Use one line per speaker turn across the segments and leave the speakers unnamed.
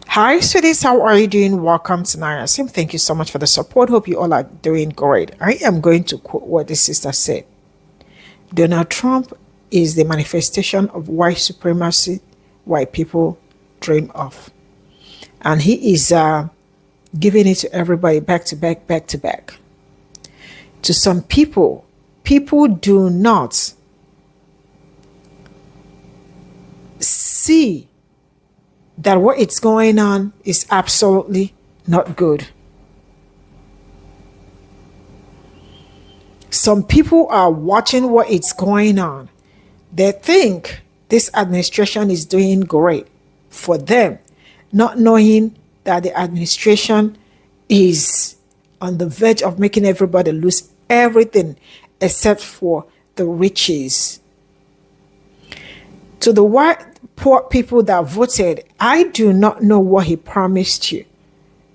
Hi, sweeties. How are you doing? Welcome to Naya Sim. Thank you so much for the support. Hope you all are doing great. I am going to quote what the sister said. Donald Trump is the manifestation of white supremacy white people dream of. And he is giving it to everybody back to back, back to back. To some people, people do not see that what is going on is absolutely not good. Some people are watching what is going on. They think this administration is doing great for them, not knowing that the administration is on the verge of making everybody lose everything except for the riches. To the white poor people that voted, I do not know what he promised you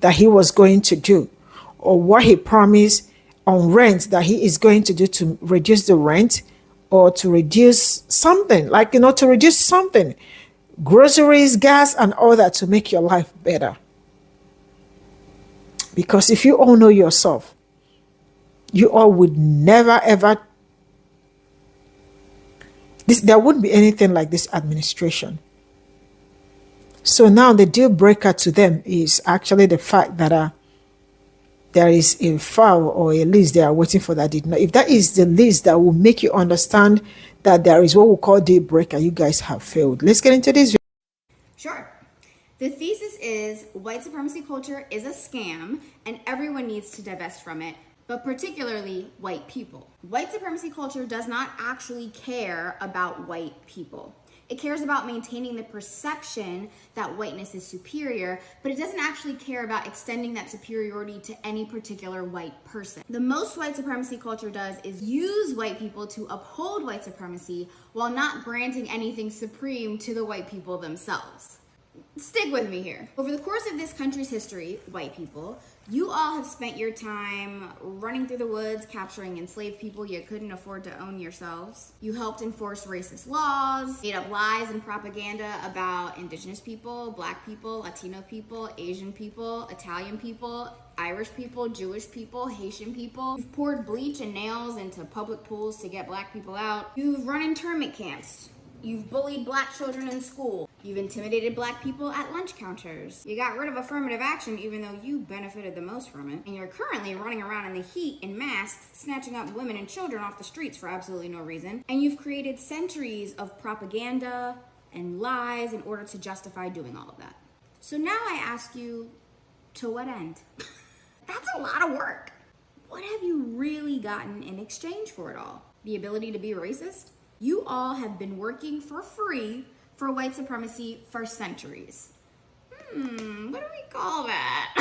that he was going to do, or what he promised on rent that he is going to do to reduce the rent, or to reduce something, like, to reduce something, groceries, gas, and all that, to make your life better. Because if you all know yourself, you all would never ever, there wouldn't be anything like this administration. So now the deal breaker to them is actually the fact that there is a file or a list they are waiting for that did not. If that is the list that will make you understand that there is what we call deal breaker, you guys have failed. Let's get into this.
Sure. The thesis is white supremacy culture is a scam and everyone needs to divest from it, but particularly white people. White supremacy culture does not actually care about white people. It cares about maintaining the perception that whiteness is superior, but it doesn't actually care about extending that superiority to any particular white person. The most white supremacy culture does is use white people to uphold white supremacy while not granting anything supreme to the white people themselves. Stick with me here. Over the course of this country's history, white people, you all have spent your time running through the woods, capturing enslaved people you couldn't afford to own yourselves. You helped enforce racist laws, made up lies and propaganda about indigenous people, black people, Latino people, Asian people, Italian people, Irish people, Jewish people, Haitian people. You've poured bleach and nails into public pools to get black people out. You've run internment camps. You've bullied black children in school. You've intimidated black people at lunch counters. You got rid of affirmative action even though you benefited the most from it. And you're currently running around in the heat in masks, snatching up women and children off the streets for absolutely no reason. And you've created centuries of propaganda and lies in order to justify doing all of that. So now I ask you, to what end? That's a lot of work. What have you really gotten in exchange for it all? The ability to be racist? You all have been working for free for white supremacy for centuries. What do we call that?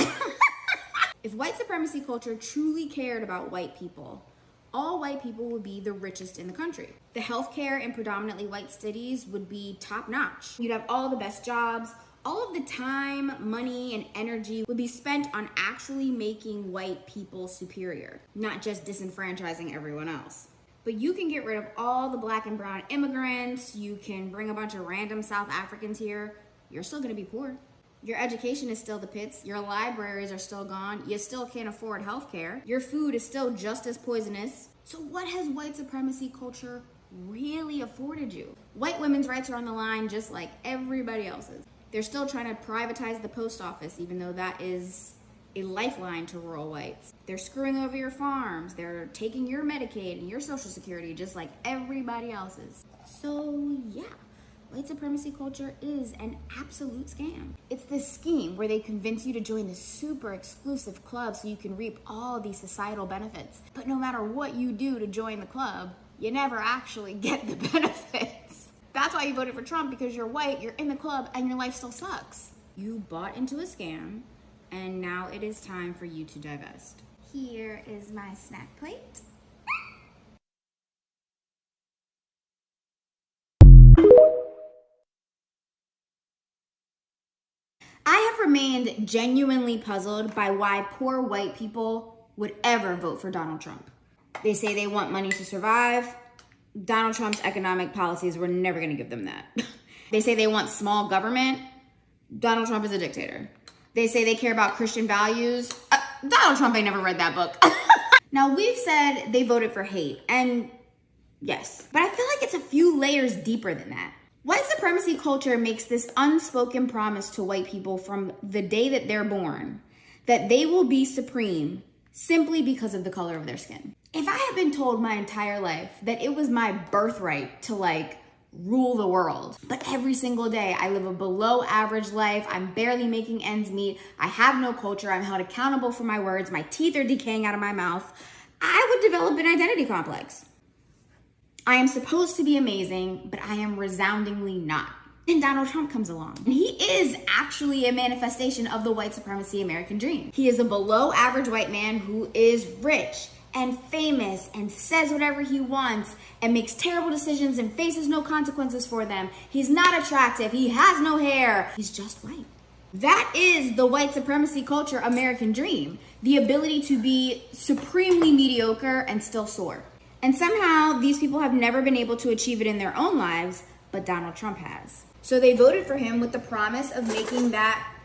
If white supremacy culture truly cared about white people, all white people would be the richest in the country. The healthcare in predominantly white cities would be top notch. You'd have all the best jobs. All of the time, money, and energy would be spent on actually making white people superior, not just disenfranchising everyone else. But you can get rid of all the black and brown immigrants. You can bring a bunch of random South Africans here. You're still gonna be poor. Your education is still the pits. Your libraries are still gone. You still can't afford healthcare. Your food is still just as poisonous. So what has white supremacy culture really afforded you? White women's rights are on the line just like everybody else's. They're still trying to privatize the post office, even though that is a lifeline to rural whites. They're screwing over your farms. They're taking your Medicaid and your Social Security just like everybody else's. So yeah, white supremacy culture is an absolute scam. It's this scheme where they convince you to join this super exclusive club so you can reap all these societal benefits. But no matter what you do to join the club, you never actually get the benefits. That's why you voted for Trump, because you're white, you're in the club, and your life still sucks. You bought into a scam, and now it is time for you to divest. Here is my snack plate. I have remained genuinely puzzled by why poor white people would ever vote for Donald Trump. They say they want money to survive. Donald Trump's economic policies were never going to give them that. They say they want small government. Donald Trump is a dictator. They say they care about Christian values. Donald Trump ain't never read that book. Now, we've said they voted for hate, and yes, but I feel like it's a few layers deeper than that. White supremacy culture makes this unspoken promise to white people from the day that they're born, that they will be supreme simply because of the color of their skin. If I had been told my entire life that it was my birthright to rule the world, but every single day I live a below average life, I'm barely making ends meet, I have no culture, I'm held accountable for my words, my teeth are decaying out of my mouth, I would develop an identity complex. I am supposed to be amazing, but I am resoundingly not. And Donald Trump comes along. And he is actually a manifestation of the white supremacy American dream. He is a below average white man who is rich and famous and says whatever he wants and makes terrible decisions and faces no consequences for them. He's not attractive. He has no hair. He's just white. That is the white supremacy culture American dream. The ability to be supremely mediocre and still soar. And somehow these people have never been able to achieve it in their own lives, but Donald Trump has. So they voted for him with the promise of making that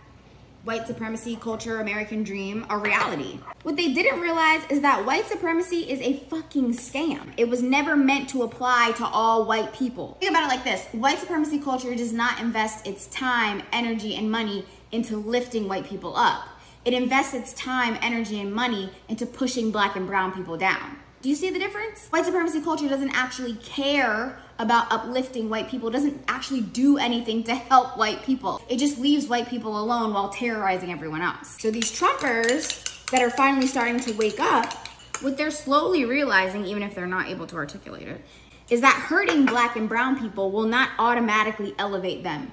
white supremacy culture American dream a reality. What they didn't realize is that white supremacy is a fucking scam. It was never meant to apply to all white people. Think about it like this. White supremacy culture does not invest its time, energy, and money into lifting white people up. It invests its time, energy, and money into pushing black and brown people down. Do you see the difference? White supremacy culture doesn't actually care about uplifting white people. It doesn't actually do anything to help white people. It just leaves white people alone while terrorizing everyone else. So these Trumpers that are finally starting to wake up, what they're slowly realizing, even if they're not able to articulate it, is that hurting black and brown people will not automatically elevate them.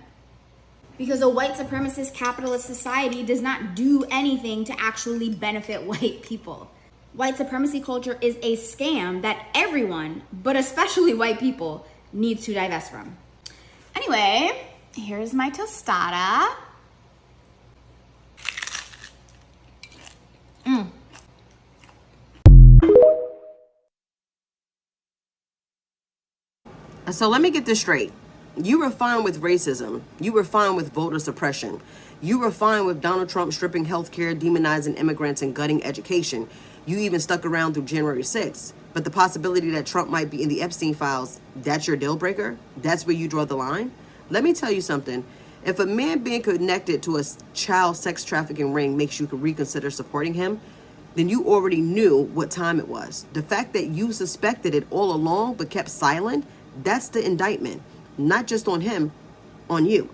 Because a white supremacist capitalist society does not do anything to actually benefit white people. White supremacy culture is a scam that everyone, but especially white people, needs to divest from. Anyway, here's my tostada.
So let me get this straight. You were fine with racism. You were fine with voter suppression. You were fine with Donald Trump stripping healthcare, demonizing immigrants, and gutting education. You even stuck around through January 6th. But the possibility that Trump might be in the Epstein files, that's your deal breaker? That's where you draw the line? Let me tell you something. If a man being connected to a child sex trafficking ring makes you reconsider supporting him, then you already knew what time it was. The fact that you suspected it all along but kept silent, that's the indictment. Not just on him, on you.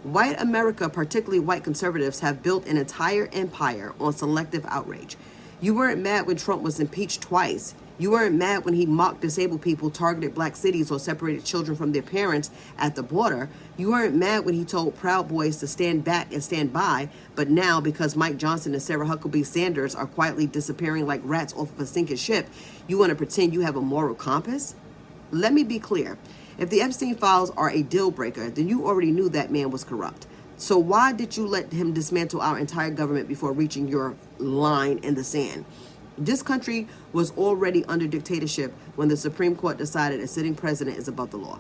White America, particularly white conservatives, have built an entire empire on selective outrage. You weren't mad when Trump was impeached twice. You weren't mad when he mocked disabled people, targeted black cities, or separated children from their parents at the border. You weren't mad when he told Proud Boys to stand back and stand by. But now, because Mike Johnson and Sarah Huckabee Sanders are quietly disappearing like rats off of a sinking ship, you want to pretend you have a moral compass? Let me be clear. If the Epstein files are a deal breaker, then you already knew that man was corrupt. So why did you let him dismantle our entire government before reaching your line in the sand? This country was already under dictatorship when the Supreme Court decided a sitting president is above the law.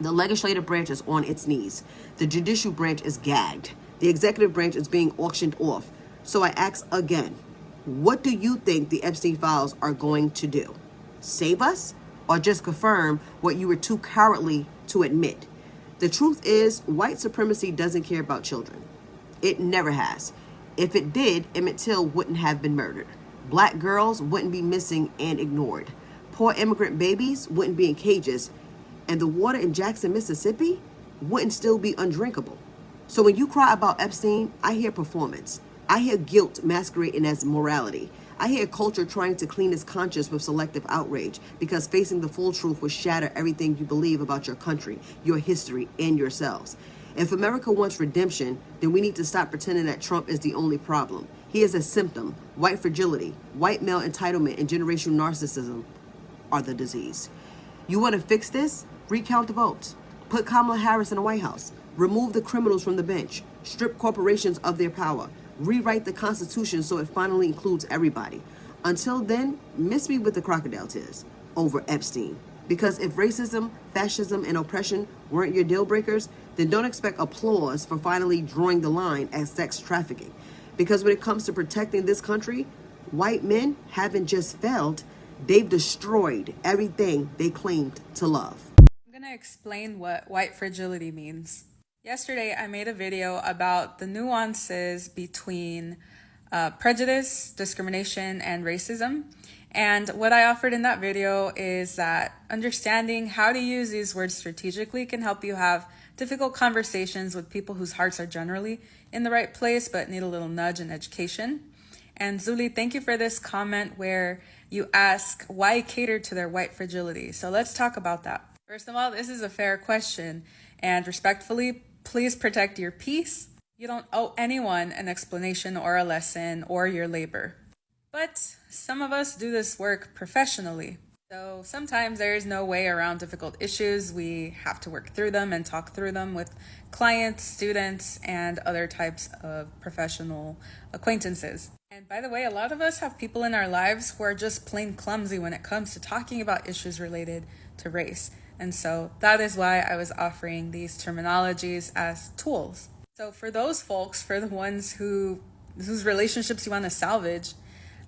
The legislative branch is on its knees. The judicial branch is gagged. The executive branch is being auctioned off. So I ask again, what do you think the Epstein files are going to do? Save us? Or just confirm what you were too cowardly to admit? The truth is, white supremacy doesn't care about children. It never has. If it did, Emmett Till wouldn't have been murdered. Black girls wouldn't be missing and ignored. Poor immigrant babies wouldn't be in cages. And the water in Jackson, Mississippi wouldn't still be undrinkable. So when you cry about Epstein, I hear performance. I hear guilt masquerading as morality. I hear culture trying to clean its conscience with selective outrage because facing the full truth would shatter everything you believe about your country, your history, and yourselves. If America wants redemption, then we need to stop pretending that Trump is the only problem. He is a symptom. White fragility, white male entitlement, and generational narcissism are the disease. You want to fix this? Recount the votes. Put Kamala Harris in the White House. Remove the criminals from the bench. Strip corporations of their power. Rewrite the Constitution so it finally includes everybody. Until then, miss me with the crocodile tears over Epstein. Because if racism, fascism, and oppression weren't your deal breakers, then then don't expect applause for finally drawing the line at sex trafficking. Because when it comes to protecting this country, white men haven't just failed, they've destroyed everything they claimed to love.
I'm going to explain what white fragility means. Yesterday, I made a video about the nuances between prejudice, discrimination, and racism. And what I offered in that video is that understanding how to use these words strategically can help you have difficult conversations with people whose hearts are generally in the right place but need a little nudge and education. And Zuli, thank you for this comment where you ask why cater to their white fragility. So let's talk about that. First of all, this is a fair question, and respectfully, please protect your peace. You don't owe anyone an explanation or a lesson or your labor. But some of us do this work professionally. So sometimes there is no way around difficult issues. We have to work through them and talk through them with clients, students, and other types of professional acquaintances. And by the way, a lot of us have people in our lives who are just plain clumsy when it comes to talking about issues related to race. And so that is why I was offering these terminologies as tools. So for those folks, for the ones whose relationships you want to salvage,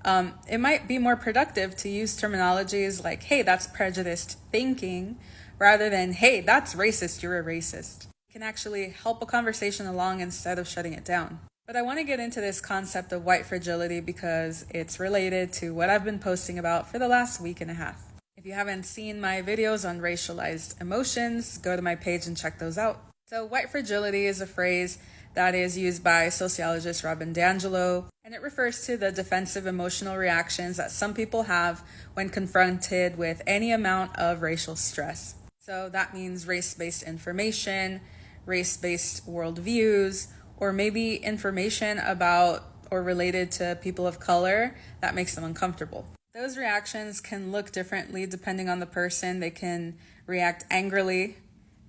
it might be more productive to use terminologies like, hey, that's prejudiced thinking, rather than, hey, that's racist, you're a racist. It can actually help a conversation along instead of shutting it down. But I want to get into this concept of white fragility because it's related to what I've been posting about for the last week and a half. If you haven't seen my videos on racialized emotions, go to my page and check those out. So white fragility is a phrase that is used by sociologist Robin DiAngelo, and it refers to the defensive emotional reactions that some people have when confronted with any amount of racial stress. So that means race-based information, race-based worldviews, or maybe information about or related to people of color that makes them uncomfortable. Those reactions can look differently depending on the person. They can react angrily.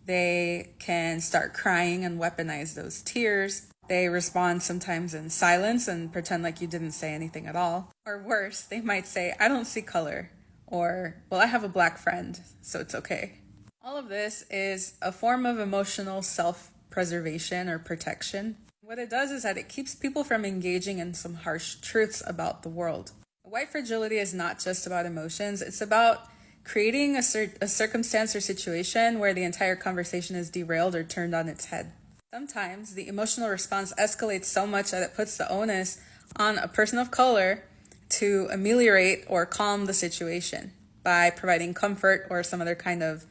They can start crying and weaponize those tears. They respond sometimes in silence and pretend like you didn't say anything at all. Or worse, they might say, I don't see color. Or, well, I have a black friend, so it's okay. All of this is a form of emotional self-preservation or protection. What it does is that it keeps people from engaging in some harsh truths about the world. White fragility is not just about emotions. It's about creating a circumstance or situation where the entire conversation is derailed or turned on its head. Sometimes the emotional response escalates so much that it puts the onus on a person of color to ameliorate or calm the situation by providing comfort or some other kind of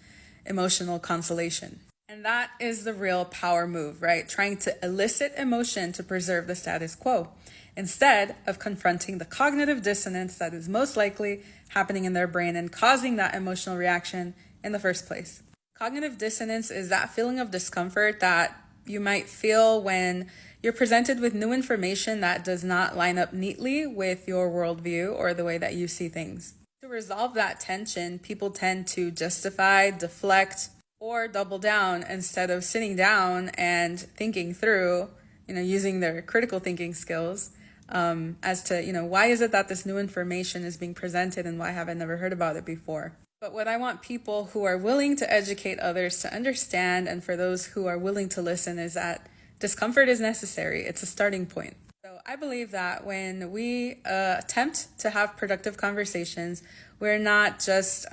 emotional consolation. And that is the real power move, right? Trying to elicit emotion to preserve the status quo, instead of confronting the cognitive dissonance that is most likely happening in their brain and causing that emotional reaction in the first place. Cognitive dissonance is that feeling of discomfort that you might feel when you're presented with new information that does not line up neatly with your worldview or the way that you see things. To resolve that tension, people tend to justify, deflect, or double down instead of sitting down and thinking through, using their critical thinking skills as to, why is it that this new information is being presented and why have I never heard about it before? But what I want people who are willing to educate others to understand, and for those who are willing to listen, is that discomfort is necessary. It's a starting point. So I believe that when we attempt to have productive conversations, we're not just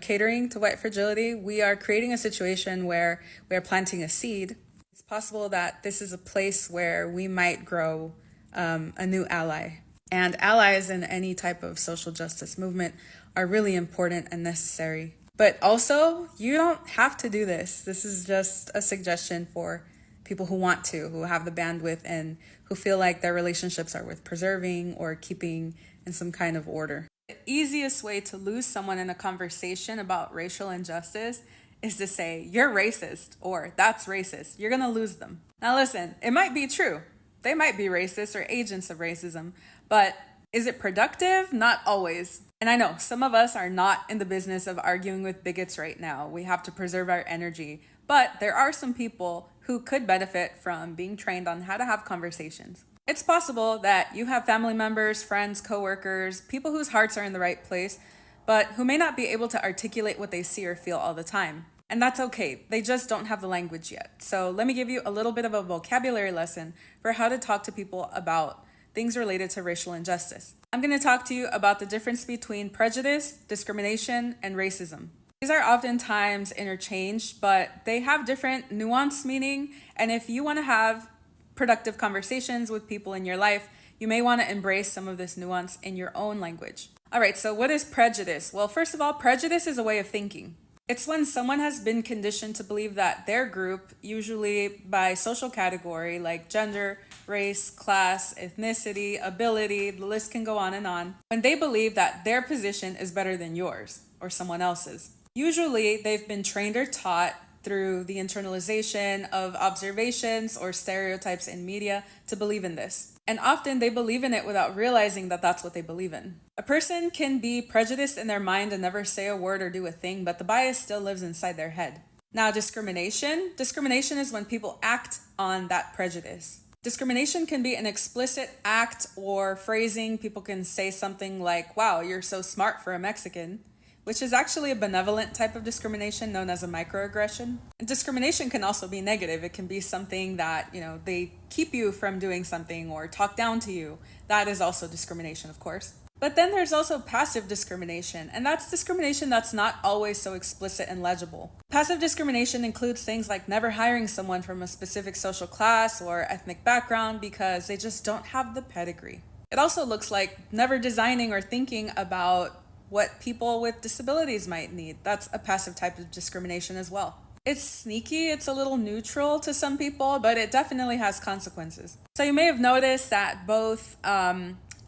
catering to white fragility. We are creating a situation where we are planting a seed. It's possible that this is a place where we might grow a new ally. And allies in any type of social justice movement are really important and necessary. But also, you don't have to do this. This is just a suggestion for people who want to, who have the bandwidth and who feel like their relationships are worth preserving or keeping in some kind of order. The easiest way to lose someone in a conversation about racial injustice is to say, you're racist, or that's racist. You're gonna lose them. Now listen, it might be true. They might be racist or agents of racism, but is it productive? Not always. And I know some of us are not in the business of arguing with bigots right now. We have to preserve our energy. But there are some people who could benefit from being trained on how to have conversations. It's possible that you have family members, friends, coworkers, people whose hearts are in the right place, but who may not be able to articulate what they see or feel all the time. And that's okay. They just don't have the language yet. So let me give you a little bit of a vocabulary lesson for how to talk to people about things related to racial injustice. I'm going to talk to you about the difference between prejudice, discrimination, and racism. These are oftentimes interchanged, but they have different nuanced meaning. And if you want to have productive conversations with people in your life, you may want to embrace some of this nuance in your own language. All right, so what is prejudice? Well, first of all, prejudice is a way of thinking. It's when someone has been conditioned to believe that their group, usually by social category like gender, race, class, ethnicity, ability, the list can go on, when they believe that their position is better than yours or someone else's. Usually, they've been trained or taught through the internalization of observations or stereotypes in media to believe in this. And often they believe in it without realizing that that's what they believe in. A person can be prejudiced in their mind and never say a word or do a thing, but the bias still lives inside their head. Now, discrimination is when people act on that prejudice. Discrimination can be an explicit act or phrasing. People can say something like, wow, you're so smart for a Mexican, which is actually a benevolent type of discrimination known as a microaggression. And discrimination can also be negative. It can be something that, they keep you from doing something or talk down to you. That is also discrimination, of course. But then there's also passive discrimination, and that's discrimination that's not always so explicit and legible. Passive discrimination includes things like never hiring someone from a specific social class or ethnic background because they just don't have the pedigree. It also looks like never designing or thinking about what people with disabilities might need. That's a passive type of discrimination as well. It's sneaky, it's a little neutral to some people, but it definitely has consequences. So you may have noticed that both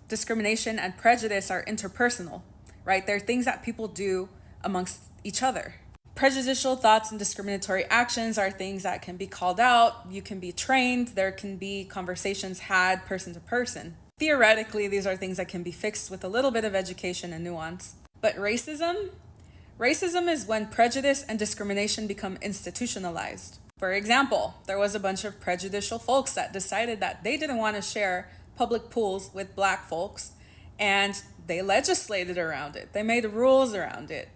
discrimination and prejudice are interpersonal, right? They're things that people do amongst each other. Prejudicial thoughts and discriminatory actions are things that can be called out, you can be trained, there can be conversations had person to person. Theoretically, these are things that can be fixed with a little bit of education and nuance. But racism is when prejudice and discrimination become institutionalized. For example, there was a bunch of prejudicial folks that decided that they didn't want to share public pools with Black folks, and they legislated around it. They made rules around it.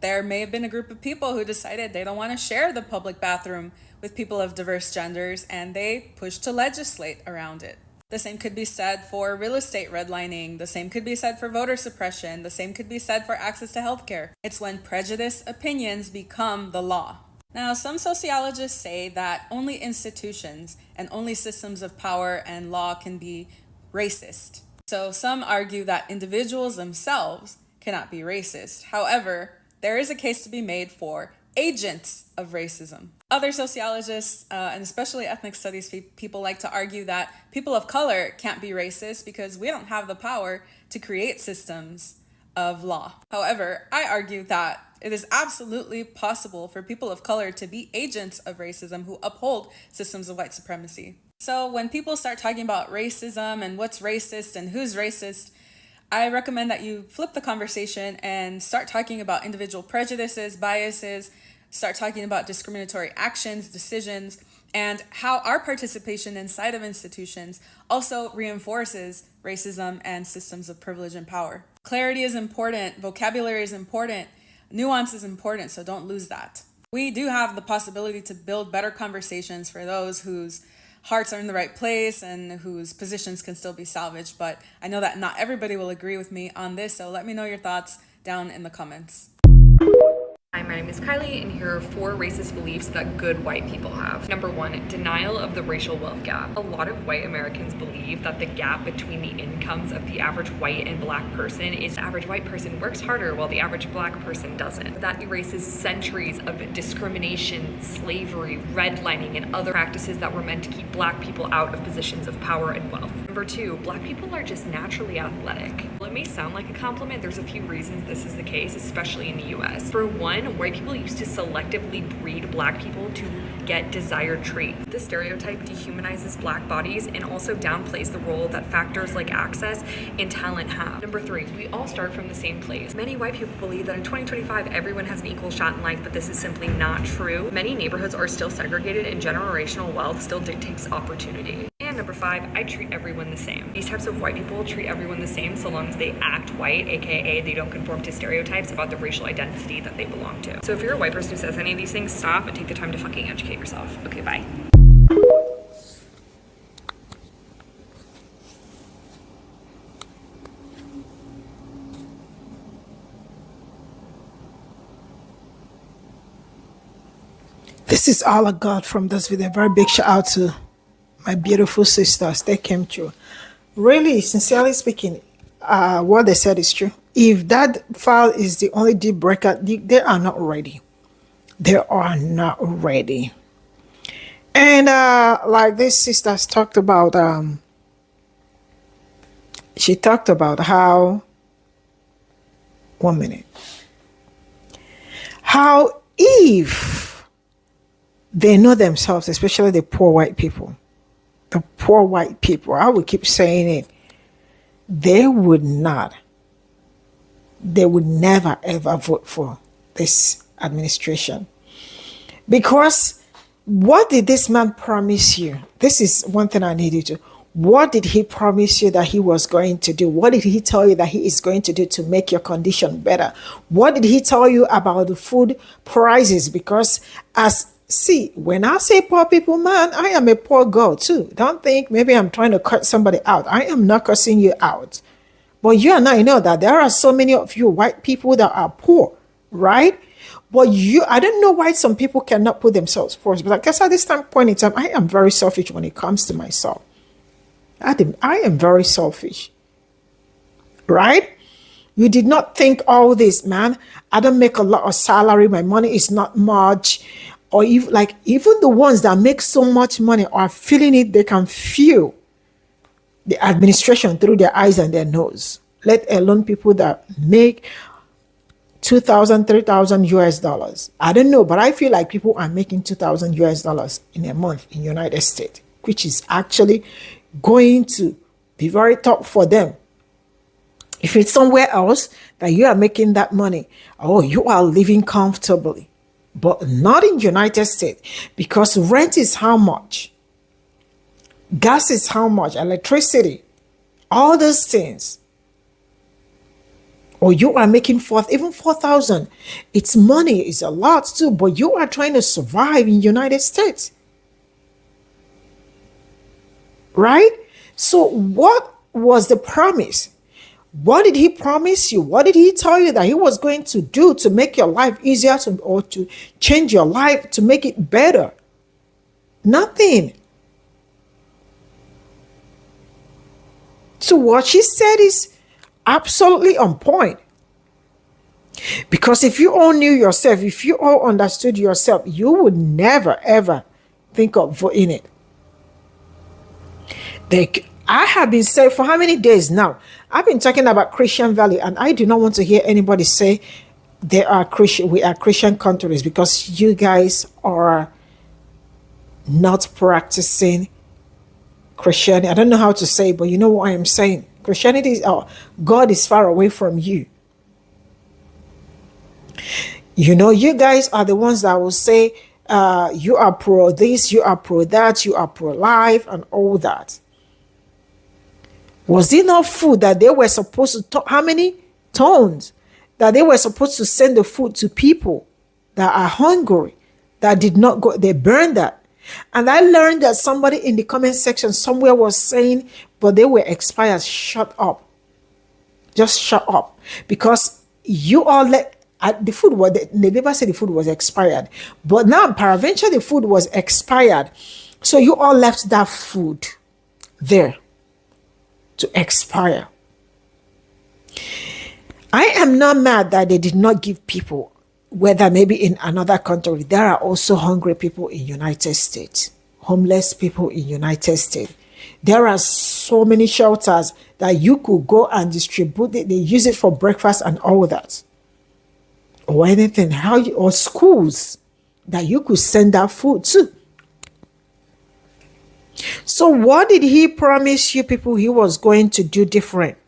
There may have been a group of people who decided they don't want to share the public bathroom with people of diverse genders, and they pushed to legislate around it. The same could be said for real estate redlining. The same could be said for voter suppression. The same could be said for access to healthcare. It's when prejudiced opinions become the law. Now, some sociologists say that only institutions and only systems of power and law can be racist. So some argue that individuals themselves cannot be racist. However, there is a case to be made for agents of racism. Other sociologists, and especially ethnic studies people, like to argue that people of color can't be racist because we don't have the power to create systems of law. However, I argue that it is absolutely possible for people of color to be agents of racism who uphold systems of white supremacy. So when people start talking about racism and what's racist and who's racist, I recommend that you flip the conversation and start talking about individual prejudices, biases, start talking about discriminatory actions, decisions, and how our participation inside of institutions also reinforces racism and systems of privilege and power. Clarity is important, vocabulary is important, nuance is important, so don't lose that. We do have the possibility to build better conversations for those whose hearts are in the right place and whose positions can still be salvaged, but I know that not everybody will agree with me on this, so let me know your thoughts down in the comments.
Hi, my name is Kylie, and here are 4 racist beliefs that good white people have. Number 1, denial of the racial wealth gap. A lot of white Americans believe that the gap between the incomes of the average white and Black person is the average white person works harder while the average Black person doesn't. That erases centuries of discrimination, slavery, redlining, and other practices that were meant to keep Black people out of positions of power and wealth. Number 2, Black people are just naturally athletic. While it may sound like a compliment, there's a few reasons this is the case, especially in the US. For one, white people used to selectively breed Black people to get desired traits. This stereotype dehumanizes Black bodies and also downplays the role that factors like access and talent have. Number 3, we all start from the same place. Many white people believe that in 2025 everyone has an equal shot in life, but this is simply not true. Many neighborhoods are still segregated and generational wealth still dictates opportunity. And Number 5, I treat everyone the same. These types of white people treat everyone the same so long as they act white, aka they don't conform to stereotypes about the racial identity that they belong to. So if you're a white person who says any of these things, stop and take the time to fucking educate yourself. Okay, bye.
This is all I got from this video. A very big shout out to my beautiful sisters. They came through. Really, sincerely speaking, what they said is true. If that file is the only deal breaker, they are not ready. They are not ready. And like this sisters talked about, she talked about how, 1 minute, how if they know themselves, especially the poor white people. The poor white people, I will keep saying it, they would never ever vote for this administration. Because what did this man promise you? This is one thing I need you to. What did he promise you that he was going to do? What did he tell you that he is going to do to make your condition better? What did he tell you about the food prices? Because see, when I say poor people, man, I am a poor girl too. Don't think maybe I'm trying to cut somebody out. I am not cussing you out. But you and I know that there are so many of you white people that are poor, right? But I don't know why some people cannot put themselves first. But I guess at this point in time, I am very selfish when it comes to myself. I am very selfish, right? You did not think all this, man. I don't make a lot of salary. My money is not much. Or even the ones that make so much money are feeling it, they can feel the administration through their eyes and their nose. Let alone people that make 2,000, 3,000 US dollars. I don't know, but I feel like people are making 2,000 US dollars in a month in United States, which is actually going to be very tough for them. If it's somewhere else that you are making that money, oh, you are living comfortably. But not in United States, because rent is how much, gas is how much, electricity, all those things. Or you are making even 4,000. It's money, is a lot too, but you are trying to survive in United States. Right? So what was the promise? What did he promise you? What did he tell you that he was going to do to make your life easier or to change your life, to make it better? Nothing. So what she said is absolutely on point. Because if you all knew yourself, if you all understood yourself, you would never, ever think of voting it. I have been saying for how many days now? I've been talking about Christian value, and I do not want to hear anybody say we are Christian countries, because you guys are not practicing Christianity. I don't know how to say, but you know what I am saying. Christianity is, God is far away from you. You know, you guys are the ones that will say you are pro this, you are pro that, you are pro life, and all that. Was it not food that they were supposed to, how many tons that they were supposed to send the food to people that are hungry, that did not go, they burned that. And I learned that somebody in the comment section somewhere was saying, but they were expired. Shut up. Just shut up. Because you all let, the food was, they never said the food was expired. But now, peradventure, the food was expired. So you all left that food there to expire. I am not mad that they did not give people, whether maybe in another country. There are also hungry people in United States, homeless people in United States. There are so many shelters that you could go and distribute it. They use it for breakfast and all that, or anything. Or schools that you could send that food to. So what did he promise you people he was going to do different?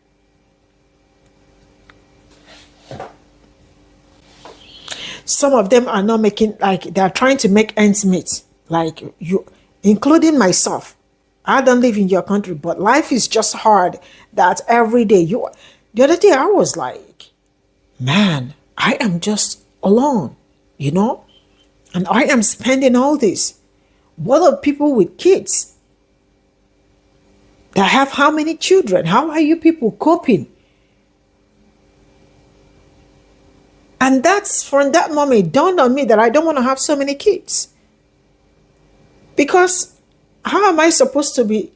Some of them are not making, like, they are trying to make ends meet, like you, including myself. I don't live in your country, but life is just hard that every day the other day I was like, man, I am just alone, you know, and I am spending all this. What are people with kids that have how many children? How are you people coping? And that's from that moment it dawned on me that I don't want to have so many kids. Because how am I supposed to be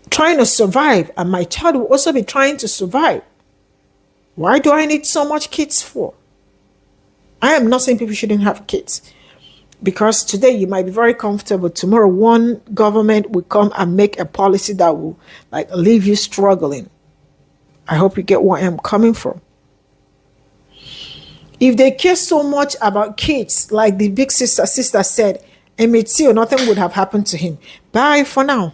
trying to survive and my child will also be trying to survive? Why do I need so much kids for? I am not saying people shouldn't have kids. Because today you might be very comfortable. Tomorrow one government will come and make a policy that will like leave you struggling. I hope you get where I'm coming from. If they care so much about kids, like the big sister said, Pe0ple, nothing would have happened to him. Bye for now.